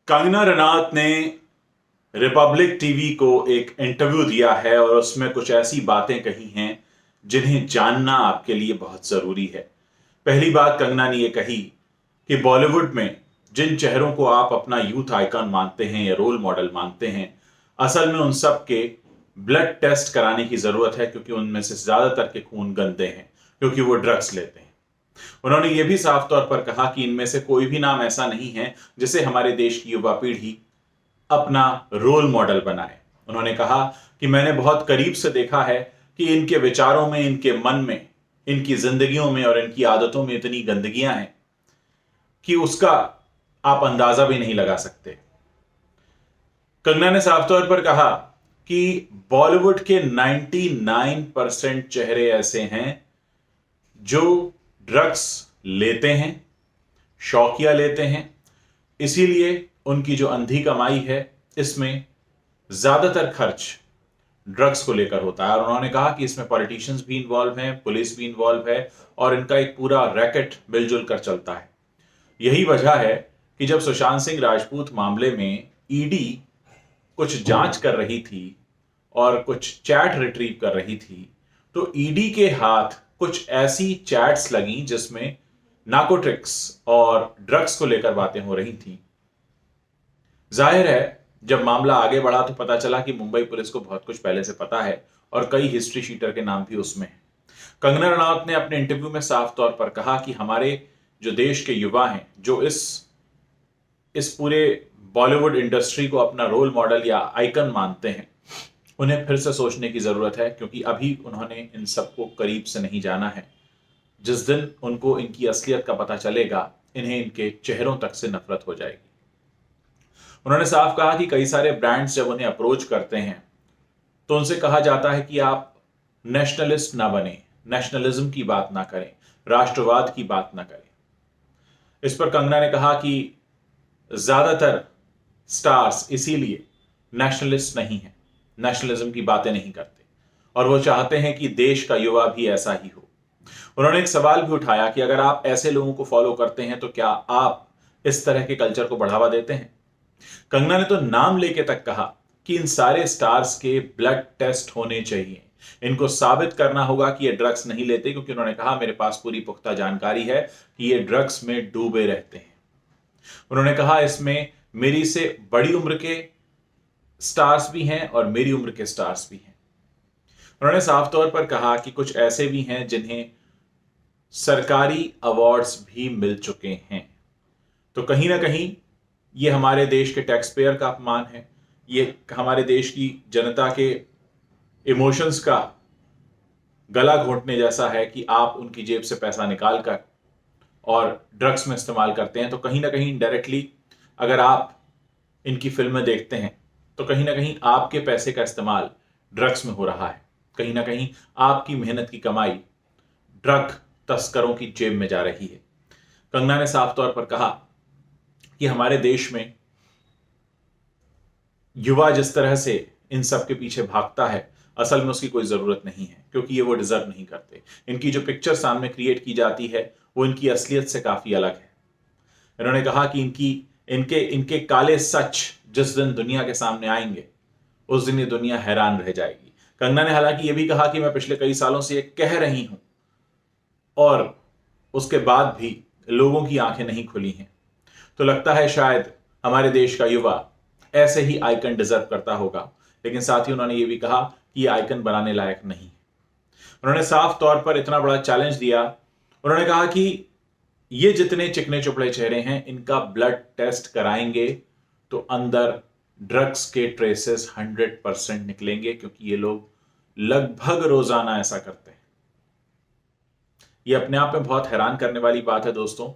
कंगना रनौत ने Republic TV को एक इंटरव्यू दिया है और उसमें कुछ ऐसी बातें कही हैं जिन्हें जानना आपके लिए बहुत जरूरी है। पहली बात कंगना ने यह कही कि बॉलीवुड में जिन चेहरों को आप अपना यूथ आइकन मानते हैं या रोल मॉडल मानते हैं, असल में उन सब के ब्लड टेस्ट कराने की जरूरत है, क्योंकि उनमें से ज्यादातर के खून गंदे हैं, क्योंकि वो ड्रग्स लेते हैं। उन्होंने ये भी साफ तौर पर कहा कि इनमें से कोई भी नाम ऐसा नहीं है जिसे हमारे देश की युवा पीढ़ी अपना रोल मॉडल बनाए। उन्होंने कहा कि मैंने बहुत करीब से देखा है कि इनके विचारों में, इनके मन में, इनकी जिंदगियों में और इनकी आदतों में इतनी गंदगियां हैं कि उसका आप अंदाजा भी नहीं लगा सकते। कंगना ने साफ तौर पर कहा कि बॉलीवुड के 99% चेहरे ऐसे हैं जो ड्रग्स लेते हैं, शौकिया लेते हैं, इसीलिए उनकी जो अंधी कमाई है इसमें ज्यादातर खर्च ड्रग्स को लेकर होता है। और उन्होंने कहा कि इसमें पॉलिटिशियंस भी इन्वॉल्व हैं, पुलिस भी इन्वॉल्व है और इनका एक पूरा रैकेट मिलजुल कर चलता है। यही वजह है कि जब सुशांत सिंह राजपूत मामले में ईडी कुछ जांच कर रही थी और कुछ चैट रिट्रीव कर रही थी, तो ईडी के हाथ कुछ ऐसी चैट्स लगी जिसमें नार्कोटिक्स और ड्रग्स को लेकर बातें हो रही थी। जाहिर है जब मामला आगे बढ़ा तो पता चला कि मुंबई पुलिस को बहुत कुछ पहले से पता है और कई हिस्ट्री शीटर के नाम भी उसमें हैं। कंगना रनौत ने अपने इंटरव्यू में साफ तौर पर कहा कि हमारे जो देश के युवा हैं, जो इस पूरे बॉलीवुड इंडस्ट्री को अपना रोल मॉडल या आइकन मानते हैं, उन्हें फिर से सोचने की जरूरत है, क्योंकि अभी उन्होंने इन सबको करीब से नहीं जाना है। जिस दिन उनको इनकी असलियत का पता चलेगा, इन्हें इनके चेहरों तक से नफरत हो जाएगी। उन्होंने साफ कहा कि कई सारे ब्रांड्स जब उन्हें अप्रोच करते हैं तो उनसे कहा जाता है कि आप नेशनलिस्ट ना बने, नेशनलिज्म की बात ना करें, राष्ट्रवाद की बात ना करें। इस पर कंगना ने कहा कि ज्यादातर स्टार्स इसीलिए नेशनलिस्ट नहीं है, नेशनलिज्म की बातें नहीं करते और वो चाहते हैं कि देश का युवा भी ऐसा ही हो। उन्होंने एक सवाल भी उठाया कि अगर आप ऐसे लोगों को फॉलो करते हैं तो क्या आप इस तरह के कल्चर को बढ़ावा देते हैं। कंगना ने तो नाम लेके तक कहा कि इन सारे स्टार्स के ब्लड टेस्ट होने चाहिए, इनको साबित करना होगा कि ये ड्रग्स नहीं लेते, क्योंकि उन्होंने कहा मेरे पास पूरी पुख्ता जानकारी है कि ये ड्रग्स में डूबे रहते हैं। उन्होंने कहा इसमें मेरी से बड़ी उम्र के स्टार्स भी हैं और मेरी उम्र के स्टार्स भी हैं। उन्होंने साफ तौर पर कहा कि कुछ ऐसे भी हैं जिन्हें सरकारी अवार्ड्स भी मिल चुके हैं। तो कहीं ना कहीं ये हमारे देश के टैक्स पेयर का अपमान है, ये हमारे देश की जनता के इमोशंस का गला घोंटने जैसा है कि आप उनकी जेब से पैसा निकाल कर और ड्रग्स में इस्तेमाल करते हैं। तो कहीं ना कहीं डायरेक्टली अगर आप इनकी फिल्में देखते हैं तो कहीं ना कहीं आपके पैसे का इस्तेमाल ड्रग्स में हो रहा है, कहीं ना कहीं आपकी मेहनत की कमाई ड्रग तस्करों की जेब में जा रही है। कंगना ने साफ तौर पर कहा कि हमारे देश में युवा जिस तरह से इन सब के पीछे भागता है, असल में उसकी कोई जरूरत नहीं है, क्योंकि ये वो डिजर्व नहीं करते। इनकी जो पिक्चर सामने क्रिएट की जाती है वो इनकी असलियत से काफी अलग है। इन्होंने कहा कि इनके इनके काले सच जिस दिन दुनिया के सामने आएंगे, उस दिन ये दुनिया हैरान रह जाएगी। कंगना ने हालांकि ये भी कहा कि मैं पिछले कई सालों से ये कह रही हूं और उसके बाद भी लोगों की आंखें नहीं खुली हैं। तो लगता है शायद हमारे देश का युवा ऐसे ही आइकन डिजर्व करता होगा, लेकिन साथ ही उन्होंने ये भी कहा कि ये आइकन बनाने लायक नहीं। उन्होंने साफ तौर पर इतना बड़ा चैलेंज दिया। उन्होंने कहा कि ये जितने चिकने चुपड़े चेहरे हैं, इनका ब्लड टेस्ट कराएंगे तो अंदर ड्रग्स के ट्रेसेस 100% निकलेंगे, क्योंकि ये लोग लगभग रोजाना ऐसा करते हैं। ये अपने आप में बहुत हैरान करने वाली बात है दोस्तों।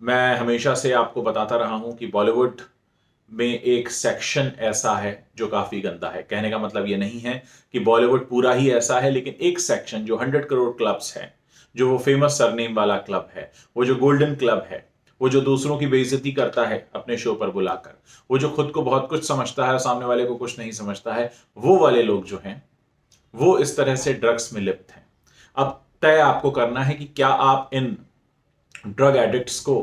मैं हमेशा से आपको बताता रहा हूं कि बॉलीवुड में एक सेक्शन ऐसा है जो काफी गंदा है। कहने का मतलब ये नहीं है कि बॉलीवुड पूरा ही ऐसा है, लेकिन एक सेक्शन जो 100 करोड़ क्लब्स है, जो वो फेमस सरनेम वाला क्लब है, वो जो गोल्डन क्लब है, वो जो दूसरों की बेइज्जती करता है अपने शो पर बुलाकर, वो जो खुद को बहुत कुछ समझता है और सामने वाले को कुछ नहीं समझता है, वो वाले लोग जो हैं वो इस तरह से ड्रग्स में लिप्त हैं। अब तय आपको करना है कि क्या आप इन ड्रग एडिक्ट्स को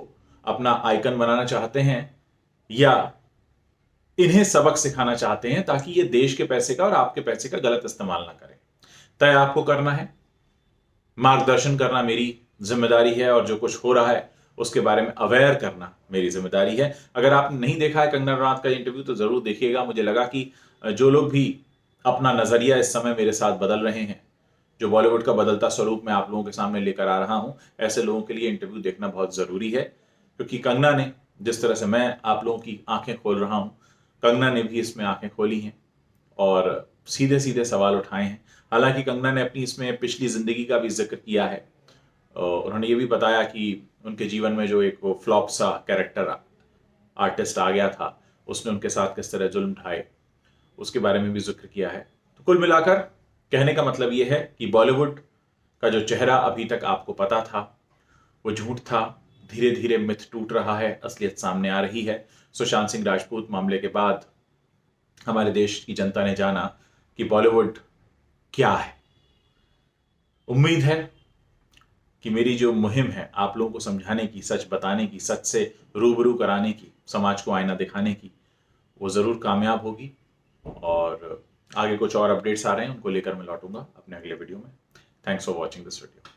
अपना आइकन बनाना चाहते हैं या इन्हें सबक सिखाना चाहते हैं ताकि ये देश के पैसे का और आपके पैसे का गलत इस्तेमाल ना करें। तय आपको करना है, मार्गदर्शन करना मेरी जिम्मेदारी है और जो कुछ हो रहा है उसके बारे में अवेयर करना मेरी जिम्मेदारी है। अगर आपने नहीं देखा है कंगना रनौत का इंटरव्यू तो जरूर देखिएगा। मुझे लगा कि जो लोग भी अपना नजरिया इस समय मेरे साथ बदल रहे हैं, जो बॉलीवुड का बदलता स्वरूप मैं आप लोगों के सामने लेकर आ रहा हूं, ऐसे लोगों के लिए इंटरव्यू देखना बहुत जरूरी है। क्योंकि कंगना ने, जिस तरह से मैं आप लोगों की आंखें खोल रहा हूं, कंगना ने भी इसमें आंखें खोली हैं और सीधे सीधे सवाल उठाए हैं। हालांकि कंगना ने अपनी इसमें पिछली जिंदगी का भी जिक्र किया है। उन्होंने ये भी बताया कि उनके जीवन में जो एक वो फ्लॉप सा कैरेक्टर आर्टिस्ट आ गया था, उसने उनके साथ किस तरह जुल्म ढाए, उसके बारे में भी जिक्र किया है। तो कुल मिलाकर कहने का मतलब ये है कि बॉलीवुड का जो चेहरा अभी तक आपको पता था वो झूठ था। धीरे धीरे मिथ टूट रहा है, असलियत सामने आ रही है। सुशांत सिंह राजपूत मामले के बाद हमारे देश की जनता ने जाना कि बॉलीवुड क्या है। उम्मीद है कि मेरी जो मुहिम है आप लोगों को समझाने की, सच बताने की, सच से रूबरू कराने की, समाज को आईना दिखाने की, वो ज़रूर कामयाब होगी। और आगे कुछ और अपडेट्स आ रहे हैं, उनको लेकर मैं लौटूंगा अपने अगले वीडियो में। Thanks for watching this video.